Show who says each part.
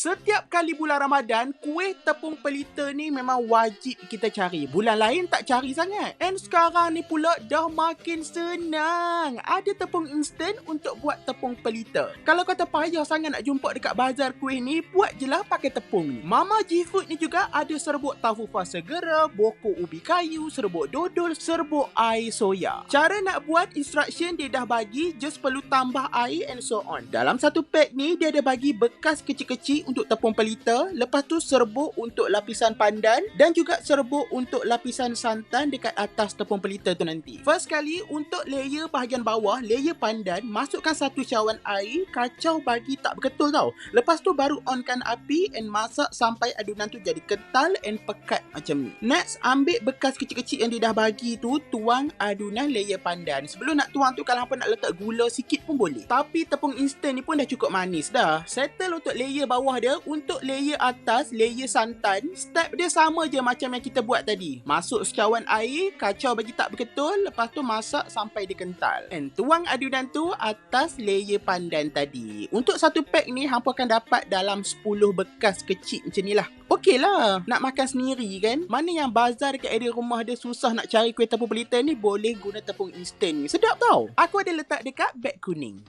Speaker 1: Setiap kali bulan Ramadan, kuih tepung pelita ni memang wajib kita cari. Bulan lain tak cari sangat. And sekarang ni pula dah makin senang. Ada tepung instan untuk buat tepung pelita. Kalau kau terpayah sangat nak jumpa dekat bazar kuih ni, buat je lah pakai tepung ni. Mama G Food ni juga ada serbuk tahu fas segera, bokok ubi kayu, serbuk dodol, serbuk air soya. Cara nak buat, instruction dia dah bagi, just perlu tambah air and so on. Dalam satu pack ni, dia ada bagi bekas kecil-kecil untuk tepung pelita, lepas tu serbuk untuk lapisan pandan dan juga serbuk untuk lapisan santan dekat atas tepung pelita tu nanti. First kali, untuk layer bahagian bawah, layer pandan, masukkan satu cawan air, kacau bagi tak berketul tau. Lepas tu baru onkan api and masak sampai adunan tu jadi kental and pekat macam ni. Next, ambil bekas kecil-kecil yang dia dah bagi tu, tuang adunan layer pandan. Sebelum nak tuang tu, kalau hampa nak letak gula sikit pun boleh. Tapi tepung instan ni pun dah cukup manis dah. Settle untuk layer bawah dia. Untuk layer atas, layer santan, step dia sama je macam yang kita buat tadi. Masuk secawan air, kacau bagi tak berketul, lepas tu masak sampai dia kental. And tuang adunan tu atas layer pandan tadi. Untuk satu pack ni, hampa akan dapat dalam 10 bekas kecil macam ni lah. Okey lah, nak makan sendiri kan? Mana yang bazar dekat area rumah dia susah nak cari kuih tepung pelita ni, boleh guna tepung instan ni. Sedap tau. Aku ada letak dekat beg kuning.